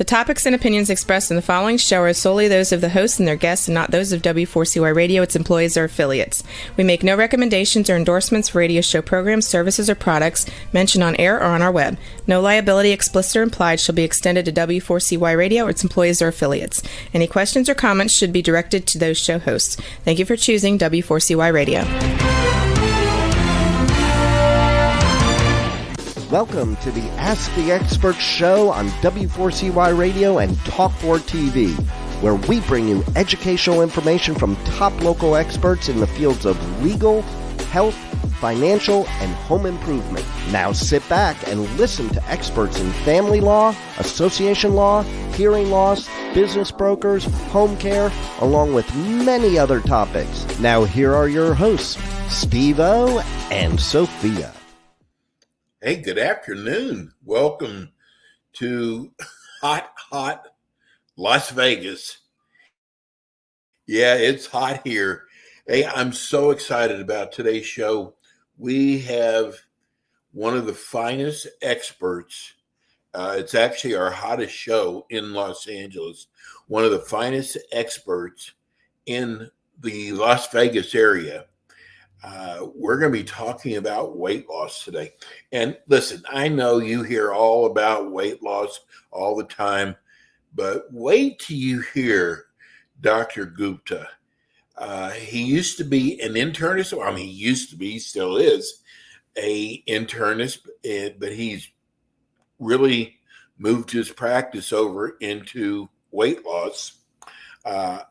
topics and opinions expressed in the following show are solely those of the hosts and their guests and not those of W4CY Radio, its employees, or affiliates. We make no recommendations or endorsements for radio show programs, services, or products mentioned on air or on our web. No liability, explicit or implied, shall be extended to W4CY Radio or its employees or affiliates. Any questions or comments should be directed to those show hosts. Thank you for choosing W4CY Radio. Welcome to the Ask the Experts show on W4CY Radio and Talk4 TV, where we bring you educational information from top local experts in the fields of legal, health, financial, and home improvement. Now sit back and listen to experts in family law, association law, hearing loss, business brokers, home care, along with many other topics. Now here are your hosts, Steve-O and Sophia. Hey, good afternoon. Welcome to hot Las Vegas. Yeah, it's hot here. Hey, I'm so excited about today's show. We have one of the finest experts. It's actually our hottest show in Los Angeles. One of the finest experts in the Las Vegas area. We're going to be talking about weight loss today. And listen, I know you hear all about weight loss all the time, but wait till you hear Dr. Gupta. He used to be an internist. I mean, he still is a internist, but he's really moved his practice over into weight loss. I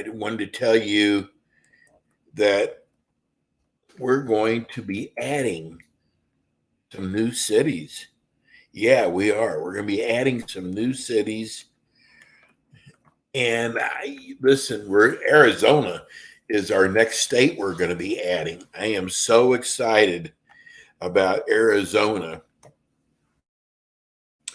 wanted to tell you that we're going to be adding some new cities. Yeah, we are. We're going to be adding some new cities. And Arizona is our next state we're going to be adding. I am so excited about Arizona.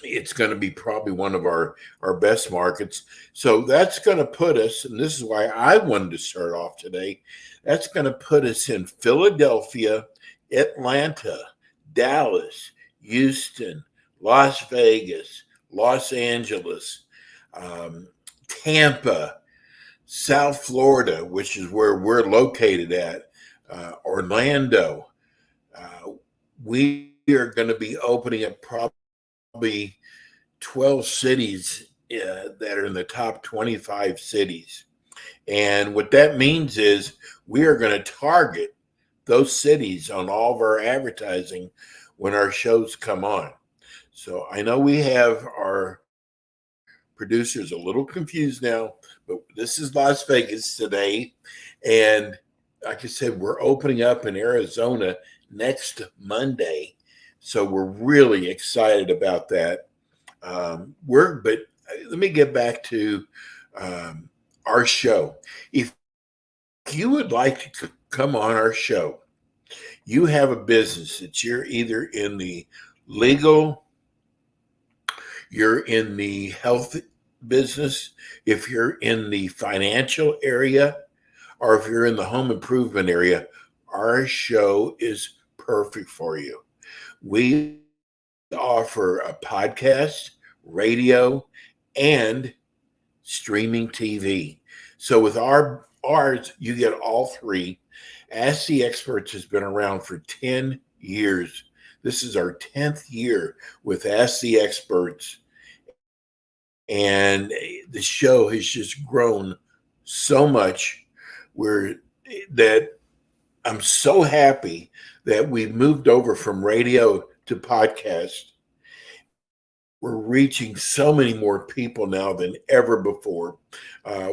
It's going to be probably one of our best markets. So that's going to put us, and this is why I wanted to start off today, that's going to put us in Philadelphia, Atlanta, Dallas, Houston, Las Vegas, Los Angeles, Tampa, South Florida, which is where we're located at, Orlando. We are going to be opening up probably 12 cities that are in the top 25 cities. And what that means is we are going to target those cities on all of our advertising when our shows come on. So I know we have our producers a little confused now, but this is Las Vegas today. And like I said, we're opening up in Arizona next Monday. So we're really excited about that. But let me get back to our show. If you would like to come on our show, you have a business that you're either in the legal, you're in the health business, if you're in the financial area, or if you're in the home improvement area, our show is perfect for you. We offer a podcast, radio, and streaming TV. So with ours, you get all three. Ask the Experts has been around for 10 years. This is our 10th year with Ask the Experts. And the show has just grown so much that I'm so happy that we moved over from radio to podcast. We're reaching so many more people now than ever before.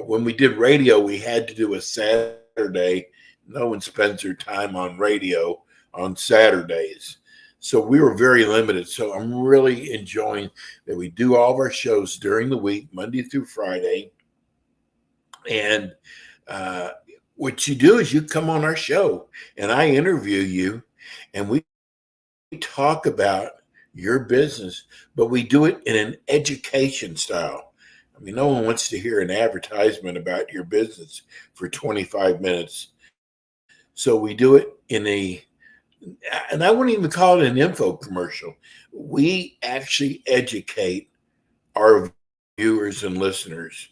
When we did radio, we had to do a Saturday. No one spends their time on radio on Saturdays. So we were very limited. So I'm really enjoying that we do all of our shows during the week, Monday through Friday. And what you do is you come on our show and I interview you and we talk about your business, but we do it in an education style. I mean, no one wants to hear an advertisement about your business for 25 minutes. So we do it in a and I wouldn't even call it an info commercial. We actually educate our viewers and listeners.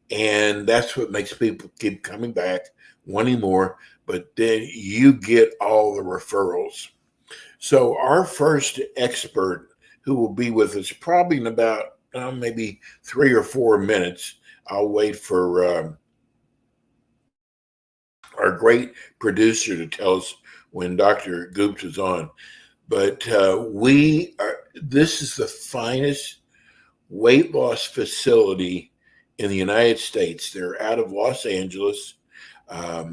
And that's what makes people keep coming back, wanting more. But then you get all the referrals. So our first expert who will be with us probably in about maybe 3 or 4 minutes. I'll wait for our great producer to tell us when Dr. Gupta is on. But this is the finest weight loss facility in the United States. They're out of Los Angeles. I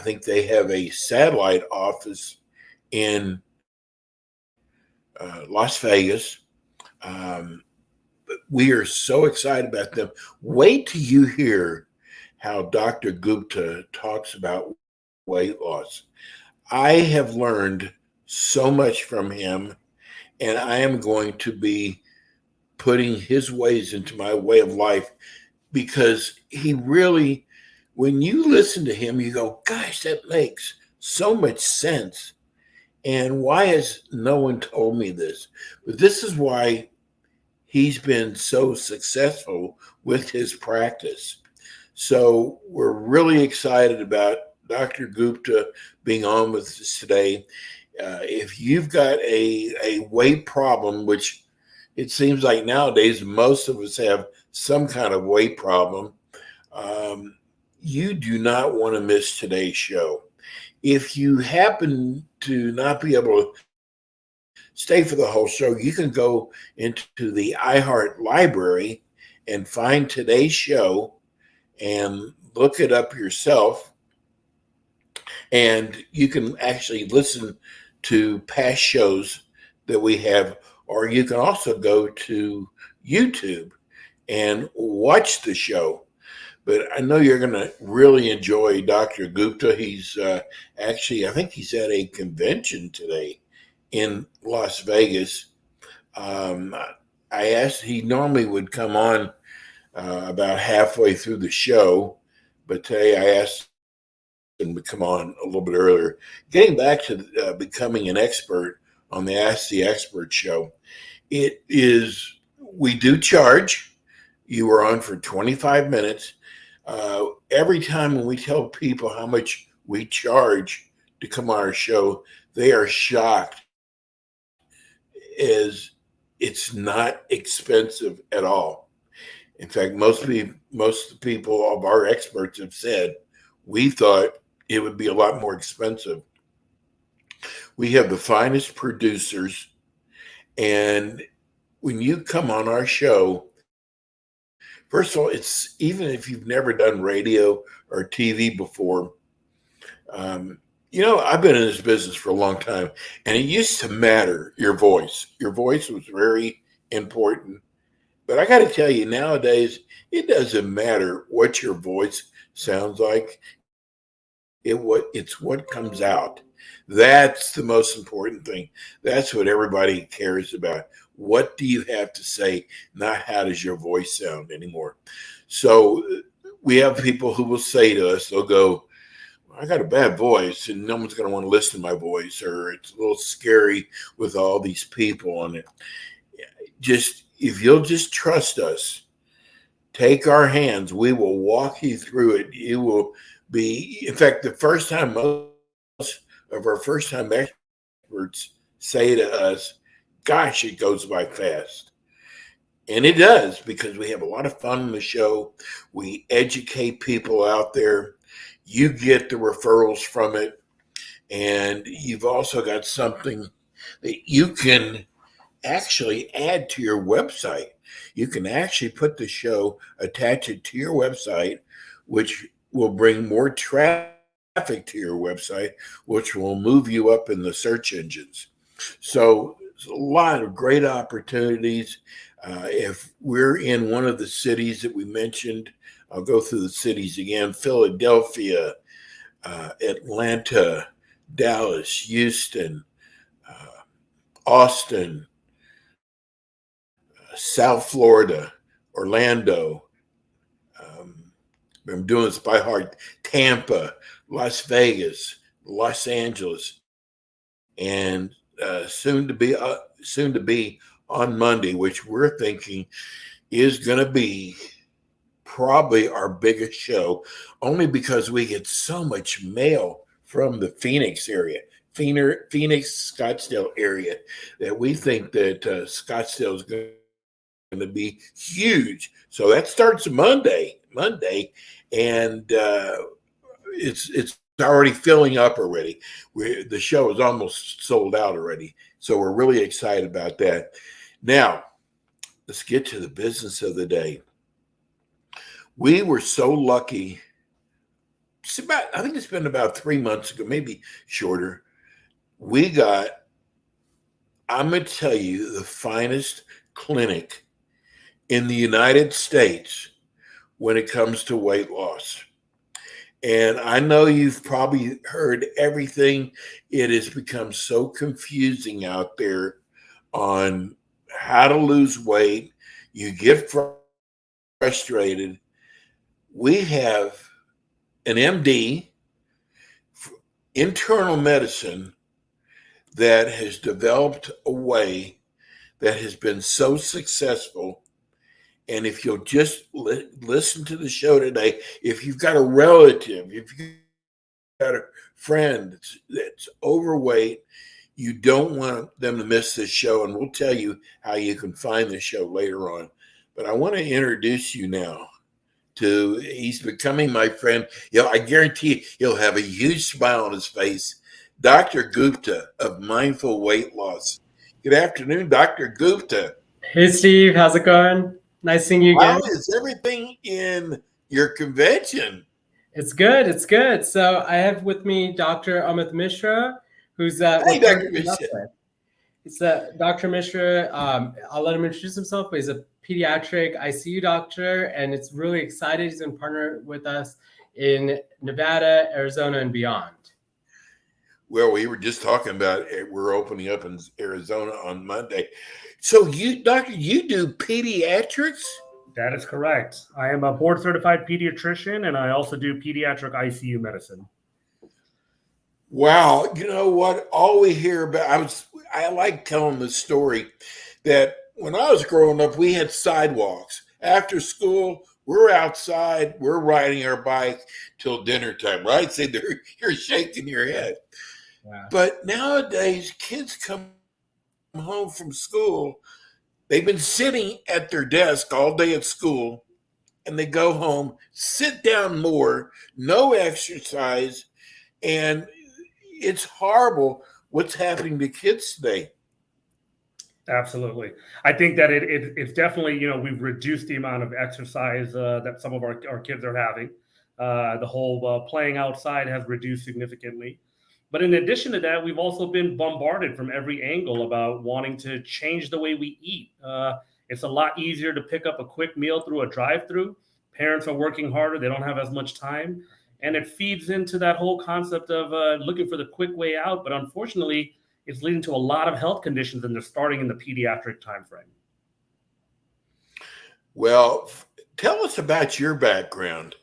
think they have a satellite office in Las Vegas. We are so excited about them. Wait till you hear how Dr. Gupta talks about weight loss. I have learned so much from him, and I am going to be putting his ways into my way of life, because he really, when you listen to him, you go, gosh, that makes so much sense. And why has no one told me this? But this is why he's been so successful with his practice. So we're really excited about Dr. Gupta being on with us today. If you've got a weight problem, which it seems like nowadays most of us have some kind of weight problem, you do not want to miss today's show. If you happen to not be able to stay for the whole show, you can go into the iHeart library and find today's show and look it up yourself. And you can actually listen to past shows that we have, or you can also go to YouTube and watch the show. But I know you're going to really enjoy Dr. Gupta. He's actually, I think he's at a convention today in Las Vegas. I asked, he normally would come on about halfway through the show, but today I asked him to come on a little bit earlier. Getting back to becoming an expert on the Ask the Expert show, we do charge. You are on for 25 minutes. Every time when we tell people how much we charge to come on our show, they are shocked, as it's not expensive at all. In fact, most of the people of our experts have said, we thought it would be a lot more expensive. We have the finest producers, and when you come on our show, first of all, it's, even if you've never done radio or TV before, I've been in this business for a long time, and it used to matter, your voice. Your voice was very important. But I got to tell you, nowadays, it doesn't matter what your voice sounds like. It's what comes out. That's the most important thing. That's what everybody cares about. What do you have to say, not how does your voice sound anymore. So we have people who will say to us, they'll go, I got a bad voice and no one's going to want to listen to my voice, or it's a little scary with all these people on it. If you'll just trust us, take our hands, we will walk you through it. You will be, in fact, the first time most of our first time experts say to us, gosh, it goes by fast. And it does, because we have a lot of fun on the show. We educate people out there. You get the referrals from it. And you've also got something that you can actually add to your website. You can actually put the show, attach it to your website, which will bring more traffic to your website, which will move you up in the search engines. So there's a lot of great opportunities. If we're in one of the cities that we mentioned, I'll go through the cities again: Philadelphia, Atlanta, Dallas, Houston, Austin, South Florida, Orlando. I'm doing this by heart. Tampa, Las Vegas, Los Angeles. and soon to be on Monday, which we're thinking is going to be probably our biggest show, only because we get so much mail from the Phoenix area, Phoenix, Scottsdale area, that we think that Scottsdale is going to be huge. So that starts Monday, and it's already filling up already. The show is almost sold out already, so we're really excited about that. Now, let's get to the business of the day. We were so lucky. I think it's been about 3 months ago, maybe shorter. I'm going to tell you, the finest clinic in the United States when it comes to weight loss. And I know you've probably heard everything. It has become so confusing out there on how to lose weight. You get frustrated. We have an MD, internal medicine, that has developed a way that has been so successful. And if you'll just listen to the show today, if you've got a relative, if you've got a friend that's overweight, you don't want them to miss this show. And we'll tell you how you can find the show later on. But I want to introduce you now he's becoming my friend. I guarantee he'll have a huge smile on his face. Dr. Gupta of Mindful Weight Loss. Good afternoon, Dr. Gupta. Hey, Steve. How's it going? Nice seeing you again. How is everything in your convention? It's good. It's good. So I have with me Dr. Amit Mishra, who's Hey, Dr. Mishra. It's Dr. Mishra. I'll let him introduce himself, but he's a pediatric ICU doctor, and it's really excited. He's going to partner with us in Nevada, Arizona, and beyond. Well, we were just talking about we're opening up in Arizona on Monday. So Doctor, you do pediatrics? That is correct. I am a board certified pediatrician, and I also do pediatric ICU medicine. Wow. You know what? All we hear about, I like telling the story that when I was growing up, we had sidewalks. After school, we're outside, we're riding our bike till dinner time, right? So you're shaking your head. Wow. But nowadays, kids come home from school. They've been sitting at their desk all day at school, and they go home, sit down more, no exercise, and it's horrible what's happening to kids today. Absolutely. I think that it's definitely, we've reduced the amount of exercise that some of our kids are having. The whole playing outside has reduced significantly. But in addition to that, we've also been bombarded from every angle about wanting to change the way we eat. It's a lot easier to pick up a quick meal through a drive-through. Parents are working harder. They don't have as much time. And it feeds into that whole concept of looking for the quick way out. But unfortunately, it's leading to a lot of health conditions, and they're starting in the pediatric timeframe. Well, tell us about your background.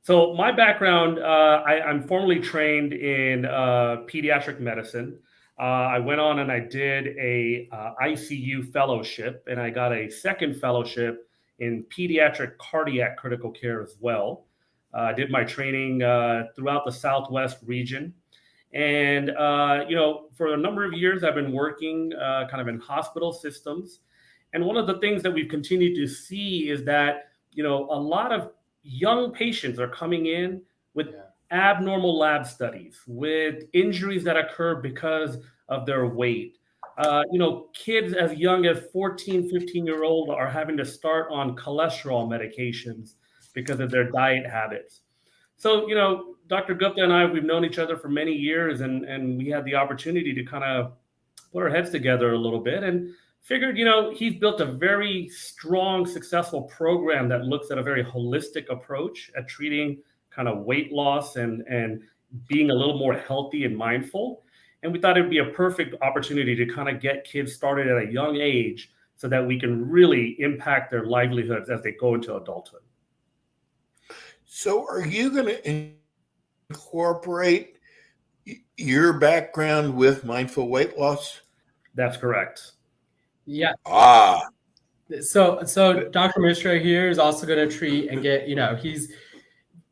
So my background, I'm formally trained in pediatric medicine. I went on and I did a ICU fellowship, and I got a second fellowship in pediatric cardiac critical care as well. I did my training throughout the Southwest region. And, for a number of years, I've been working kind of in hospital systems. And one of the things that we've continued to see is that, a lot of young patients are coming in with abnormal lab studies, with injuries that occur because of their weight. Kids as young as 14, 15-year-old are having to start on cholesterol medications because of their diet habits. So, Dr. Gupta and I, we've known each other for many years, and we had the opportunity to kind of put our heads together a little bit and figured, he's built a very strong, successful program that looks at a very holistic approach at treating kind of weight loss and being a little more healthy and mindful. And we thought it'd be a perfect opportunity to kind of get kids started at a young age so that we can really impact their livelihoods as they go into adulthood. So are you going to incorporate Your background with mindful weight loss? That's correct. Yeah. Ah, So Dr. Mishra here is also going to treat and get,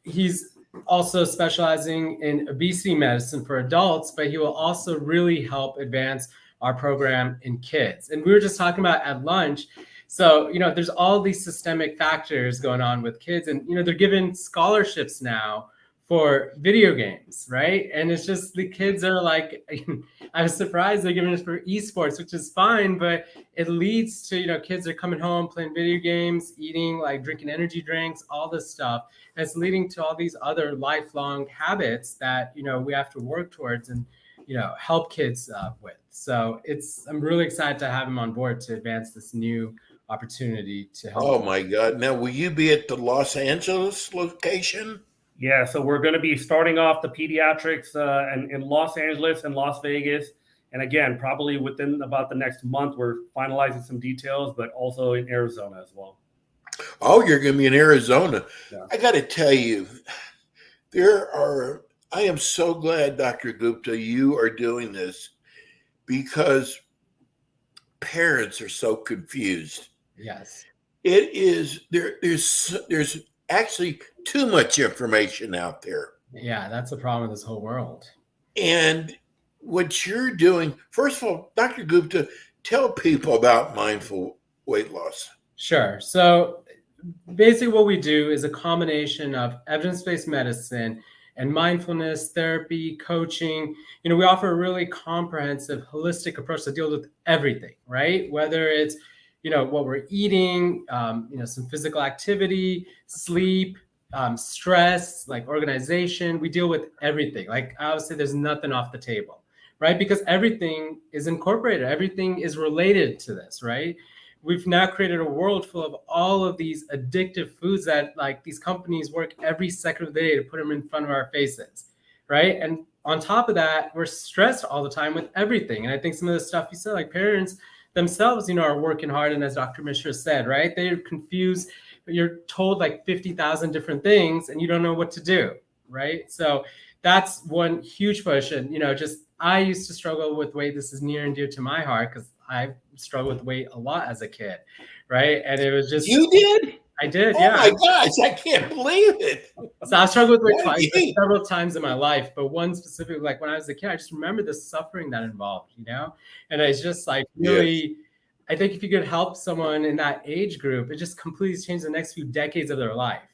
he's also specializing in obesity medicine for adults, but he will also really help advance our program in kids. And we were just talking about at lunch. So, there's all these systemic factors going on with kids, and, they're given scholarships now for video games, right? And it's just the kids are like, I was surprised they're giving it for esports, which is fine, but it leads to, kids are coming home, playing video games, eating, like drinking energy drinks, all this stuff. And it's leading to all these other lifelong habits that, we have to work towards and, help kids with. So I'm really excited to have him on board to advance this new opportunity to help. oh my God. Now, will you be at the Los Angeles location? Yeah, so we're going to be starting off the pediatrics in Los Angeles and Las Vegas. And again, probably within about the next month, we're finalizing some details, but also in Arizona as well. Oh, you're going to be in Arizona. Yeah. I got to tell you, I am so glad, Dr. Gupta, you are doing this, because parents are so confused. Yes. It is, there's actually too much information out there. Yeah, that's the problem with this whole world. And what you're doing, first of all, Dr. Gupta, tell people about mindful weight loss. Sure. So basically what we do is a combination of evidence-based medicine and mindfulness, therapy, coaching. We offer a really comprehensive, holistic approach that deals with everything, right? Whether it's, what we're eating, some physical activity, sleep, stress, like organization. We deal with everything. Like I would say there's nothing off the table, right? Because everything is incorporated. Everything is related to this, right? We've now created a world full of all of these addictive foods that like these companies work every second of the day to put them in front of our faces, right? And on top of that, we're stressed all the time with everything. And I think some of the stuff you said, like parents themselves, are working hard. And as Dr. Mishra said, right, they're confused. You're told like 50,000 different things and you don't know what to do, right? So that's one huge push. And, I used to struggle with weight. This is near and dear to my heart because I struggled with weight a lot as a kid, right? And it was just... You did? I did, oh yeah. Oh my gosh, I can't believe it. So I struggled with weight several times in my life, but one specifically, like when I was a kid, I just remember the suffering that involved, And it's just like really... Yes. I think if you could help someone in that age group, it just completely changed the next few decades of their life,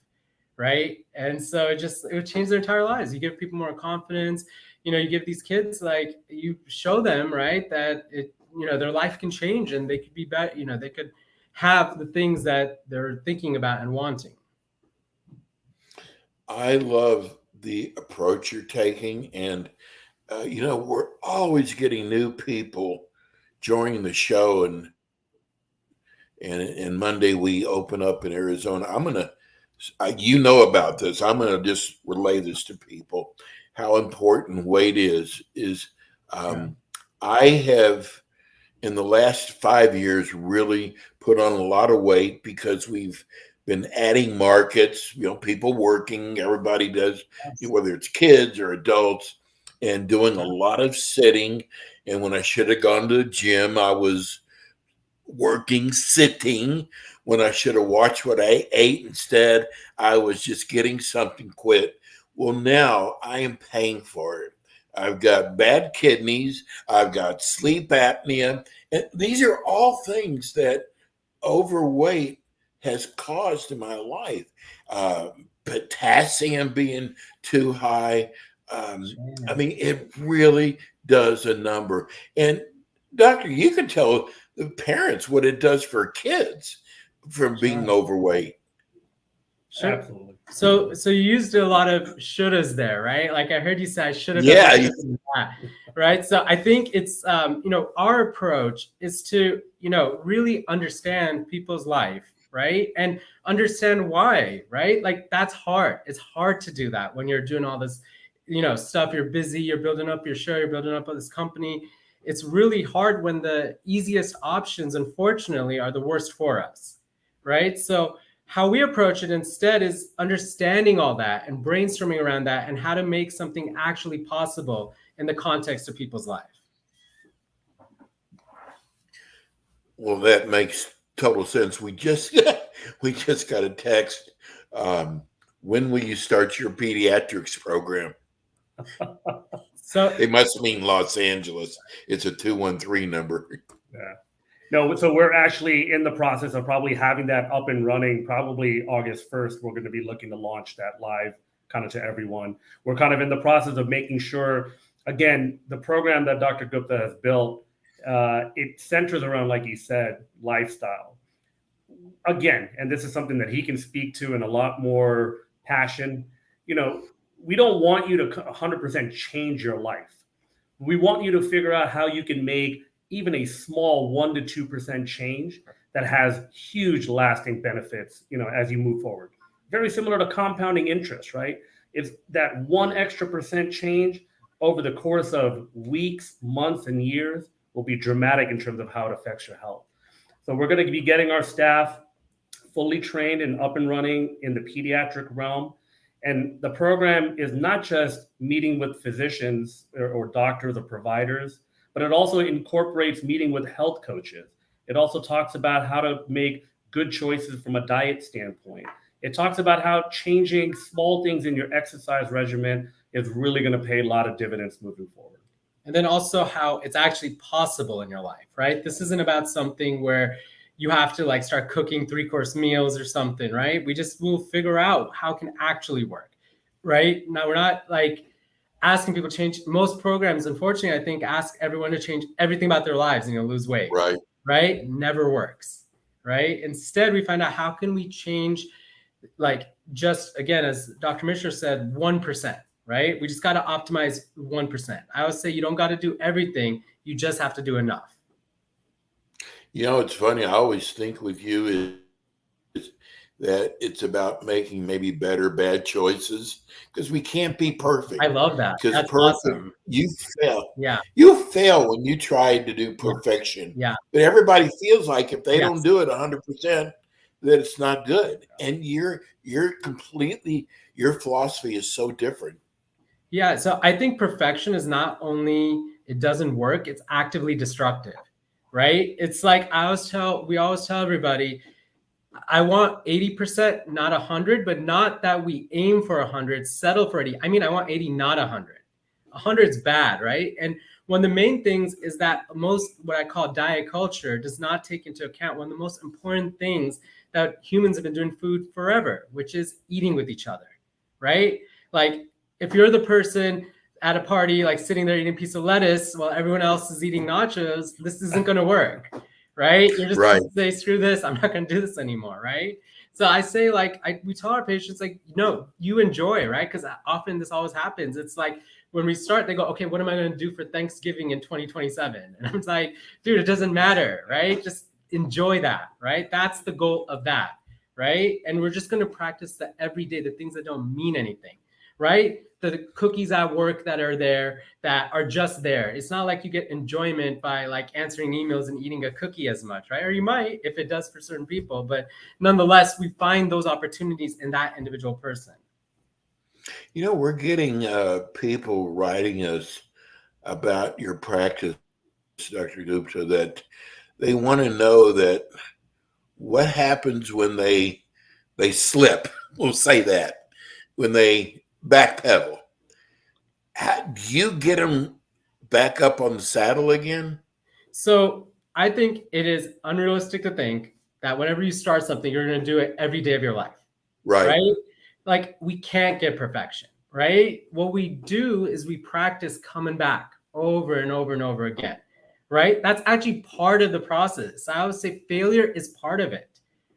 right? And so it would change their entire lives. You give people more confidence. You give these kids, like you show them, right, that their life can change and they could be better. They could have the things that they're thinking about and wanting. I love the approach you're taking, and we're always getting new people joining the show, and Monday we open up in Arizona. I'm gonna, about this. I'm gonna just relay this to people. How important weight is. I have in the last 5 years really put on a lot of weight because we've been adding markets. People working. Everybody does, whether it's kids or adults, and doing a lot of sitting. And when I should have gone to the gym, I was working sitting. When I should have watched what I ate, instead I was just getting something quick. Well, now I am paying for it. I've got bad kidneys. I've got sleep apnea. And these are all things that overweight has caused in my life. Potassium being too high. It really does a number. And doctor, you can tell the parents what it does for kids from being overweight. Sure. Absolutely. So you used a lot of shouldas there, right? Like I heard you say I should have done that, right? So I think it's our approach is to really understand people's life, right? And understand why, right? Like that's hard. It's hard to do that when you're doing all this stuff. You're busy, you're building up your show, you're building up this company. It's really hard when the easiest options, unfortunately, are the worst for us, right? So how we approach it instead is understanding all that and brainstorming around that and how to make something actually possible in the context of people's life. Well, that makes total sense. We just got a text. When will you start your pediatrics program? So They must mean Los Angeles. It's a 213 number. Yeah. No, so we're actually in the process of probably having that up and running. Probably August 1st, we're going to be looking to launch that live kind of to everyone. We're kind of in the process of making sure, again, the program that Dr. Gupta has built, it centers around, like he said, lifestyle. Again, and this is something that he can speak to in a lot more passion. You know, we don't want you to 100% change your life. We want you to figure out how you can make even a small 1 to 2% change that has huge lasting benefits, you know, as you move forward. Very similar to compounding interest, right? It's that 1 extra % change over the course of weeks, months, and years will be dramatic in terms of how it affects your health. So we're going to be getting our staff fully trained and up and running in the pediatric realm. And the program is not just meeting with physicians or doctors or providers, but it also incorporates meeting with health coaches. It also talks about how to make good choices from a diet standpoint. It talks about how changing small things in your exercise regimen is really going to pay a lot of dividends moving forward. And then also how it's actually possible in your life, right? This isn't about something where you have to like start cooking 3-course meals or something, right? We'll figure out how it can actually work, right? Now, we're not like asking people to change. Most programs, unfortunately, I think ask everyone to change everything about their lives and lose weight, right? Never works, right? Instead, we find out how can we change, like just again, as Dr. Mishra said, 1%, right? We just got to optimize 1%. I always say you don't got to do everything. You just have to do enough. You know, it's funny. I always think with you is that it's about making maybe better bad choices because we can't be perfect. I love that. Because That's perfect, awesome. you fail. Yeah. You fail when you try to do perfection. Yeah. But everybody feels like if they Yes. don't do it 100%, that it's not good. And you're completely, your philosophy is so different. Yeah. So I think perfection is not only, it doesn't work, it's actively destructive, right? It's like we always tell everybody, I want 80%, not 100, but not that we aim for 100, settle for 80. I mean, I want 80, not 100. 100 is bad, right? And one of the main things is that most, what I call diet culture, does not take into account one of the most important things that humans have been doing food forever, which is eating with each other, right? Like if you're the person at a party, like sitting there eating a piece of lettuce while everyone else is eating nachos, this isn't going to work, right? You're just going to say, screw this, I'm not going to do this anymore, right? So I say, like, we tell our patients, like, no, you enjoy, right? Because often this always happens. It's like when we start, they go, okay, what am I going to do for Thanksgiving in 2027? And I'm like, dude, it doesn't matter, right? Just enjoy that, right? That's the goal of that, right? And we're just going to practice the everyday, the things that don't mean anything, right? The cookies at work that are there, that are just there. It's not like you get enjoyment by like answering emails and eating a cookie as much, right? Or you might, if it does for certain people, but nonetheless, we find those opportunities in that individual person. You know, we're getting people writing us about your practice, Dr. Gupta, that they want to know that what happens when they slip. We'll say that when they backpedal. How do you get them back up on the saddle again? So I think it is unrealistic to think that whenever you start something, you're going to do it every day of your life. Right? Like we can't get perfection, right? What we do is we practice coming back over and over and over again, right? That's actually part of the process. I would say failure is part of it.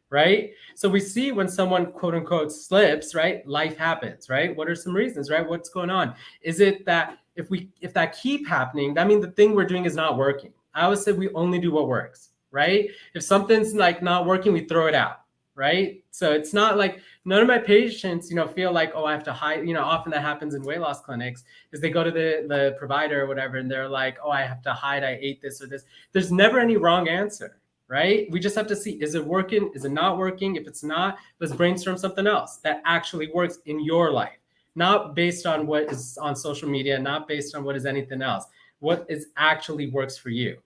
Right? So we see when someone quote unquote slips, right? Life happens, right? What are some reasons, right? What's going on? Is it that if that keep happening, that means the thing we're doing is not working. I always say we only do what works, right? If something's like not working, we throw it out, right? So it's not like none of my patients, feel like, oh, I have to hide, often that happens in weight loss clinics is they go to the provider or whatever, and they're like, oh, I have to hide, I ate this or this. There's never any wrong answer. Right? We just have to see, is it working? Is it not working? If it's not, let's brainstorm something else that actually works in your life. not based on what is on social media, not based on what is anything else. What is actually works for you.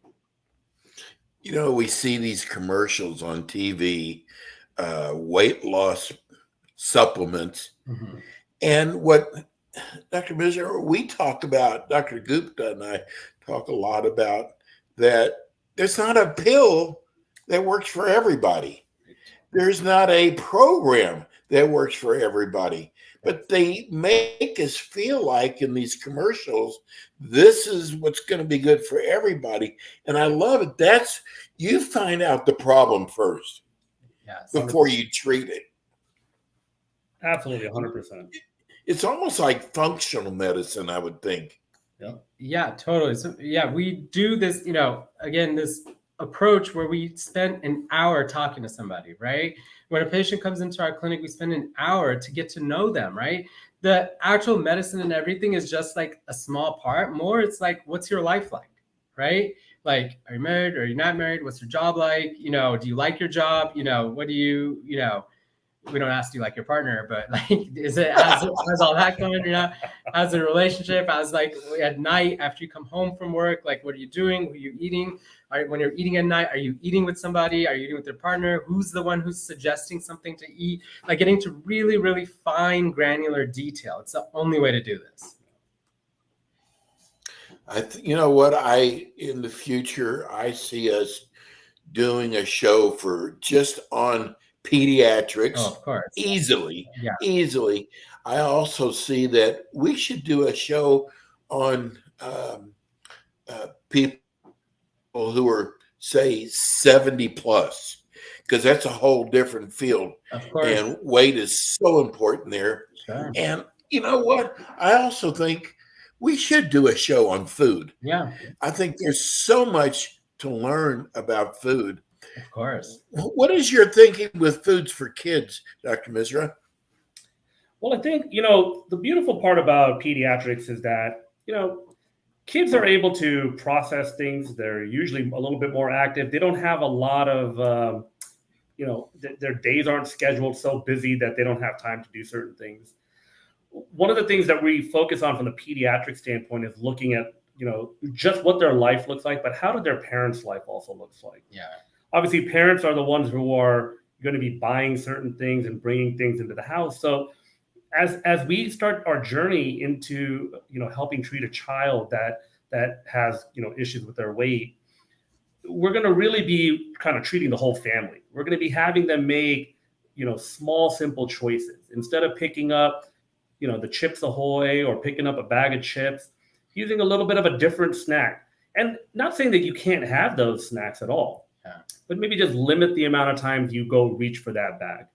You know, we see these commercials on TV, weight loss supplements. Mm-hmm. And what Dr. Misner, we talk about, Dr. Gupta and I talk a lot about that there's not a pill that works for everybody. There's not a program that works for everybody. But they make us feel like in these commercials, this is what's going to be good for everybody. And I love it. That's, you find out the problem first before you treat it. Absolutely, 100%. It's almost like functional medicine, I would think. Yeah, totally. So yeah, we do this, again, this approach where we spend an hour talking to somebody, right? When a patient comes into our clinic, we spend an hour to get to know them, right? The actual medicine and everything is just like a small part. More, it's like, what's your life like, right? Like, are you married? Are you not married? What's your job like? Do you like your job? What do you, we don't ask you like your partner, but like, is it, how's all that going? How's the relationship? How's like at night after you come home from work, like, what are you doing? Who are you eating? When you're eating at night, are you eating with somebody? Are you eating with your partner? Who's the one who's suggesting something to eat? Like getting to really, really fine granular detail. It's the only way to do this. You know what? In the future, I see us doing a show for just on pediatrics. Oh, of course. Easily. Yeah. I also see that we should do a show on people who are, say, 70 plus, because that's a whole different field. Of course. And weight is so important there. Sure. And you know what? I also think we should do a show on food. Yeah. I think there's so much to learn about food. Of course. What is your thinking with foods for kids, Dr. Misra? Well, I think, the beautiful part about pediatrics is that, kids are able to process things. They're usually a little bit more active. They don't have a lot of, their days aren't scheduled so busy that they don't have time to do certain things. One of the things that we focus on from the pediatric standpoint is looking at, just what their life looks like, but how did their parents' life also looks like? Yeah. Obviously, parents are the ones who are going to be buying certain things and bringing things into the house. So as we start our journey into, helping treat a child that has, issues with their weight, we're going to really be kind of treating the whole family. We're going to be having them make, small, simple choices. Instead of picking up, the Chips Ahoy or picking up a bag of chips, using a little bit of a different snack. And not saying that you can't have those snacks at all. Yeah. But maybe just limit the amount of times you go reach for that bag.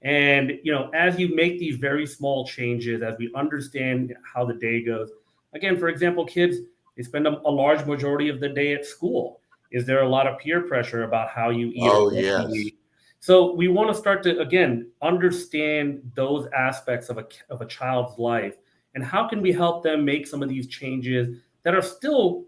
And, as you make these very small changes, as we understand how the day goes, again, for example, kids, they spend a large majority of the day at school. Is there a lot of peer pressure about how you eat? Oh, yes. So we want to start to, again, understand those aspects of a child's life and how can we help them make some of these changes that are still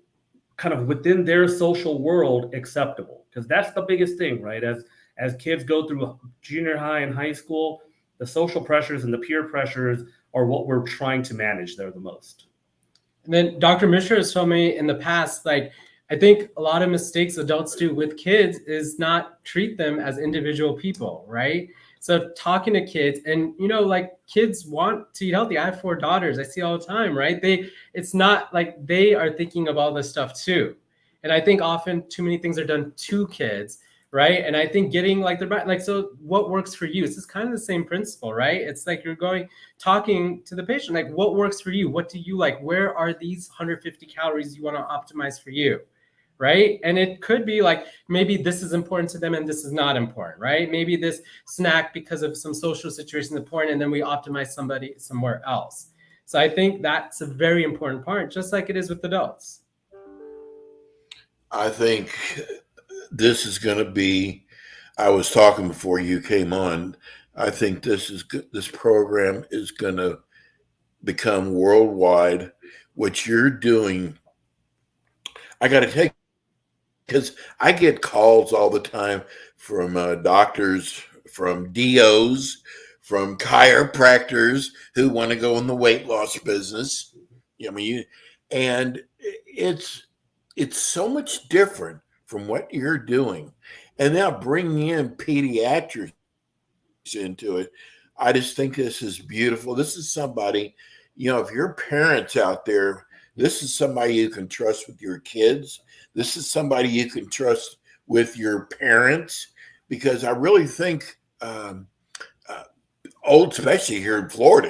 kind of within their social world acceptable, because that's the biggest thing, right? As kids go through junior high and high school, the social pressures and the peer pressures are what we're trying to manage there the most. And then Dr. Mishra has told me in the past, like, I think a lot of mistakes adults do with kids is not treat them as individual people, right? So talking to kids and, like kids want to eat healthy. I have 4 daughters. I see all the time, right? It's not like they are thinking of all this stuff too. And I think often too many things are done to kids, right? And I think getting so what works for you? It's just kind of the same principle, right? It's like you're talking to the patient, like what works for you? What do you like? Where are these 150 calories you want to optimize for you? Right. And it could be like, maybe this is important to them and this is not important, right? Maybe this snack because of some social situation is important, and then we optimize somebody somewhere else. So I think that's a very important part, just like it is with adults. I think this is going to be, I was talking before you came on, I think this program is going to become worldwide. What you're doing, I got to take, because I get calls all the time from doctors, from DOs, from chiropractors who want to go in the weight loss business. I mean, and it's so much different from what you're doing, and now bringing in pediatrics into it. I just think this is beautiful. This is somebody, if your parents out there, this is somebody you can trust with your kids. This is somebody you can trust with your parents, because I really think old, especially here in Florida,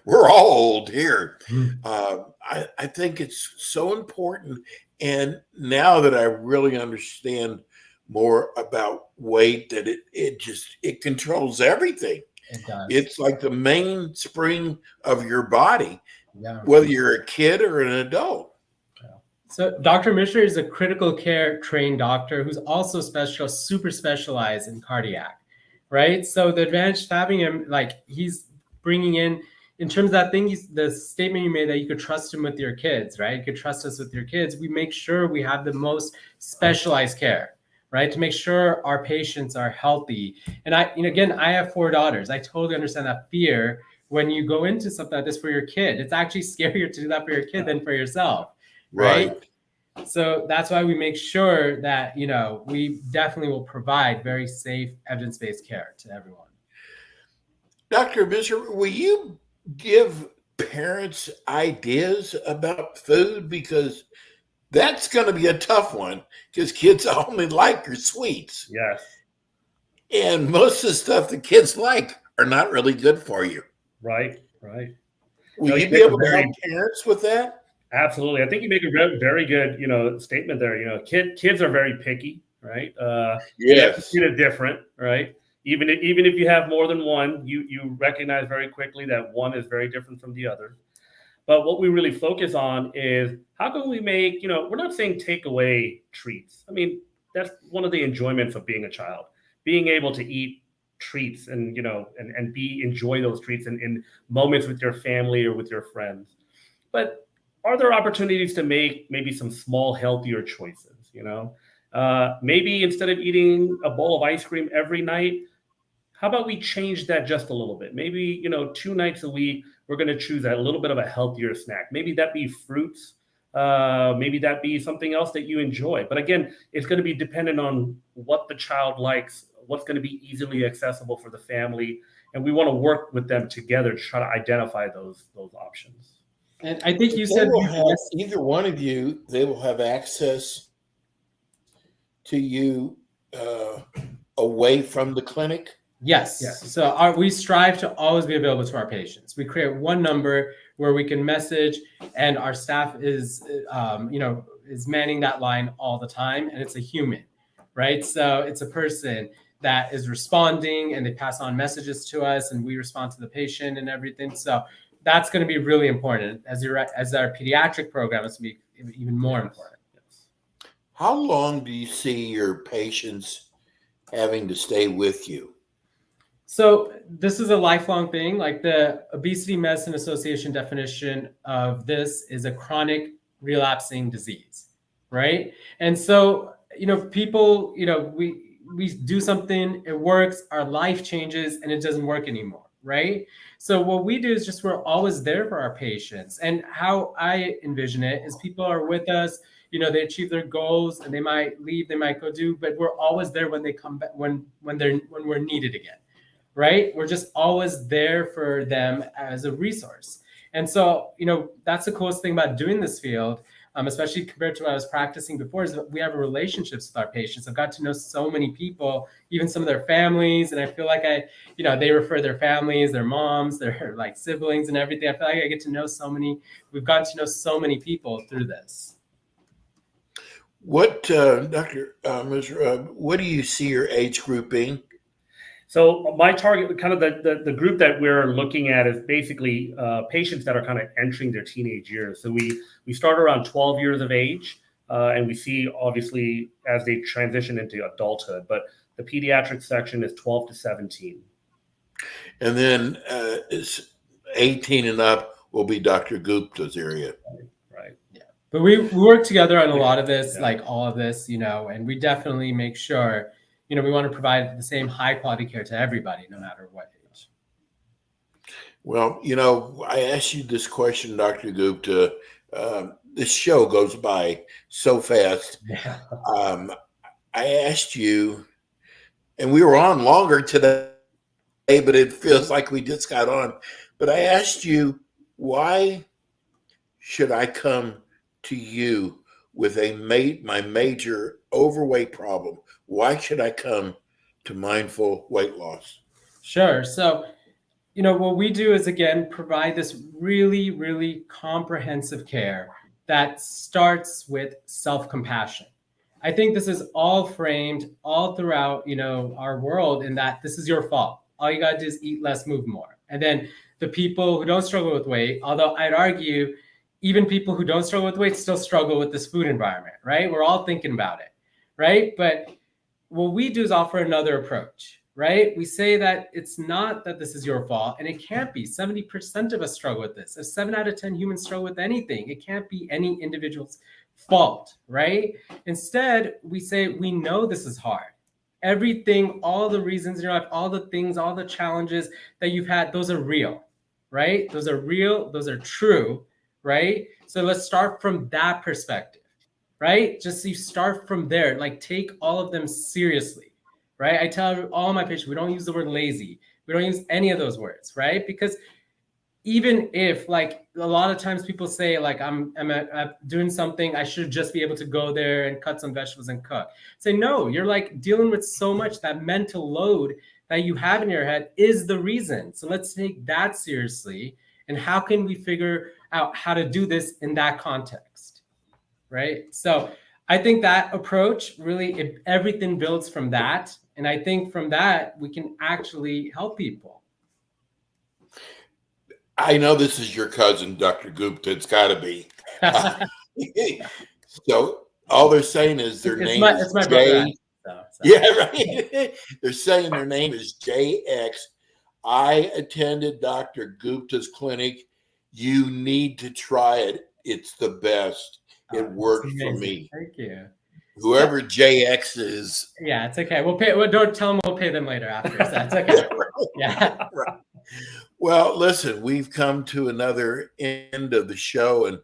we're all old here. I think it's so important. And now that I really understand more about weight, that it controls everything. It does. It's like the mainspring of your body, Yeah. whether you're a kid or an adult. So Dr. Mishra is a critical care trained doctor who's also super specialized in cardiac, right? So the advantage of having him, like he's bringing in terms of that thing, the statement you made that you could trust him with your kids, right? You could trust us with your kids. We make sure we have the most specialized care, right? To make sure our patients are healthy. And again, I have 4 daughters. I totally understand that fear when you go into something like this for your kid. It's actually scarier to do that for your kid than for yourself. Right. So that's why we make sure that, we definitely will provide very safe, evidence-based care to everyone. Dr. Mishra, will you give parents ideas about food? Because that's going to be a tough one, because kids only like your sweets. Yes. And most of the stuff the kids like are not really good for you. Right. Will you be able to help parents with that? Absolutely. I think you make a very good, statement there. Kids are very picky, right? Yes. It's different, right? Even if you have more than one, you recognize very quickly that one is very different from the other. But what we really focus on is how can we make, we're not saying take away treats. I mean, that's one of the enjoyments of being a child, being able to eat treats and, and enjoy those treats in moments with your family or with your friends. But are there opportunities to make maybe some small, healthier choices? Maybe instead of eating a bowl of ice cream every night, how about we change that just a little bit? Maybe, 2 nights a week, we're going to choose a little bit of a healthier snack. Maybe that be fruits. Maybe that be something else that you enjoy. But again, it's going to be dependent on what the child likes, what's going to be easily accessible for the family. And we want to work with them together to try to identify those options. And I think you said either one of you, they will have access to you away from the clinic. Yes. So we strive to always be available to our patients. We create one number where we can message, and our staff is manning that line all the time, and it's a human, right? So it's a person that is responding, and they pass on messages to us, and we respond to the patient and everything. So that's going to be really important. As our pediatric program, it's going to be even more important. Yes. How long do you see your patients having to stay with you? So this is a lifelong thing. Like the Obesity Medicine Association definition of this is a chronic relapsing disease, right? And so, people, we do something, it works, our life changes, and it doesn't work anymore. Right. So what we do is we're always there for our patients. And how I envision it is people are with us, they achieve their goals and they might leave, they might go do, but we're always there when they come back, when we're needed again. Right. We're just always there for them as a resource. And so, that's the coolest thing about doing this field, especially compared to what I was practicing before, is that we have relationships with our patients. I've got to know so many people, even some of their families. And I feel like they refer their families, their moms, their like siblings and everything. I feel like I get to know we've gotten to know so many people through this. What, Dr. Mishra, what do you see your age group being? So my target, kind of the group that we're looking at is basically patients that are kind of entering their teenage years. So we start around 12 years of age, and we see obviously as they transition into adulthood. But the pediatric section is 12 to 17. And then is 18 and up will be Dr. Gupta's area. Right. Yeah. But we work together on a lot of this, like all of this, and we definitely make sure. We want to provide the same high quality care to everybody, no matter what age. Well, I asked you this question, Dr. Gupta. This show goes by so fast. Yeah. I asked you, and we were on longer today, but it feels like we just got on. But I asked you, why should I come to you with my major overweight problem? Why should I come to Mindful Weight Loss? Sure. So, what we do is, again, provide this really, really comprehensive care that starts with self-compassion. I think this is all framed all throughout, our world, in that this is your fault. All you got to do is eat less, move more. And then the people who don't struggle with weight, although I'd argue even people who don't struggle with weight still struggle with this food environment, right? We're all thinking about it, right? But what we do is offer another approach, right? We say that it's not that this is your fault, and it can't be. 70% of us struggle with this. If 7 out of 10 humans struggle with anything, it can't be any individual's fault, right? Instead, we say, we know this is hard. Everything, all the reasons in your life, all the things, all the challenges that you've had, those are real, right? Those are real, those are true, right? So let's start from that perspective, right? Just you start from there, like take all of them seriously, right? I tell all my patients, we don't use the word lazy. We don't use any of those words, right? Because even if, like, a lot of times people say, like, I'm doing something, I should just be able to go there and cut some vegetables and cook. Say, no, you're like dealing with so much. That mental load that you have in your head is the reason. So let's take that seriously. And how can we figure out how to do this in that context, right? So I think that approach really, everything builds from that. And I think from that, we can actually help people. I know this is your cousin, Dr. Gupta. It's got to be. So all they're saying is their name is Jay. Yeah, right. They're saying their name is JX. I attended Dr. Gupta's clinic. You need to try it. It's the best. It worked for me. Thank you. Whoever JX is. Yeah, it's okay. We'll pay. Well, don't tell them we'll pay them later after. So that's okay. Right. Yeah. Right. Well, listen, we've come to another end of the show. And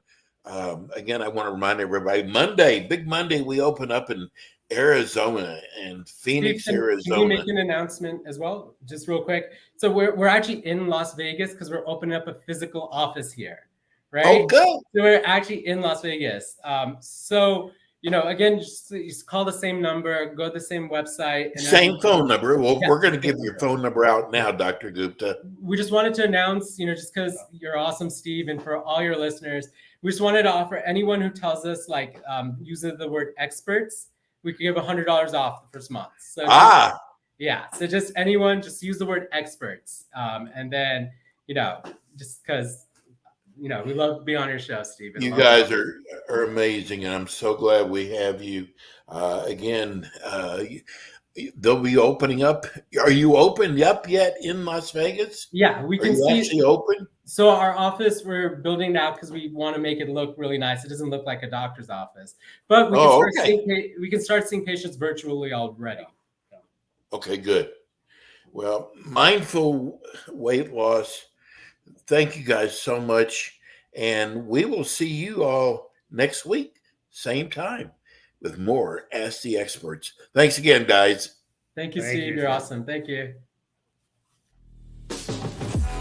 again, I want to remind everybody, Big Monday, we open up in Arizona and Phoenix, Arizona. Can you make an announcement as well, just real quick? So we're actually in Las Vegas because we're opening up a physical office here, right? Oh, good. So we're actually in Las Vegas. So, again, just call the same number, go to the same website. And same phone number. Well, yeah, we're going to give your phone number out now, Dr. Gupta. We just wanted to announce, just because you're awesome, Steve, and for all your listeners, we just wanted to offer anyone who tells us, like, uses the word experts, we could give $100 off the first month. So so just anyone, just use the word experts. And then, just because, we love to be on your show, Steve. You guys are amazing, and I'm so glad we have you. Again, they'll be opening up. Are you opened up yet in Las Vegas? Yeah, we can see. Are you actually open? So our office, we're building now because we want to make it look really nice. It doesn't look like a doctor's office, but we can start seeing patients virtually already. Okay, good. Well, Mindful Weight Loss, thank you guys so much. And we will see you all next week, same time, with more Ask the Experts. Thanks again, guys. Thank you, Steve. You're awesome. Thank you.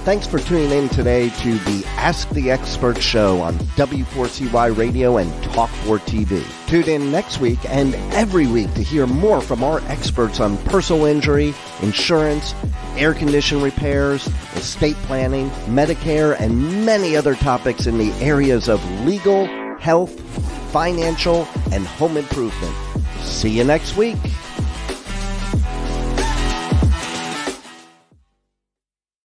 Thanks for tuning in today to the Ask the Expert show on W4CY Radio and Talk4 TV. Tune in next week and every week to hear more from our experts on personal injury, insurance, air condition repairs, estate planning, Medicare, and many other topics in the areas of legal, health, financial, and home improvement. See you next week.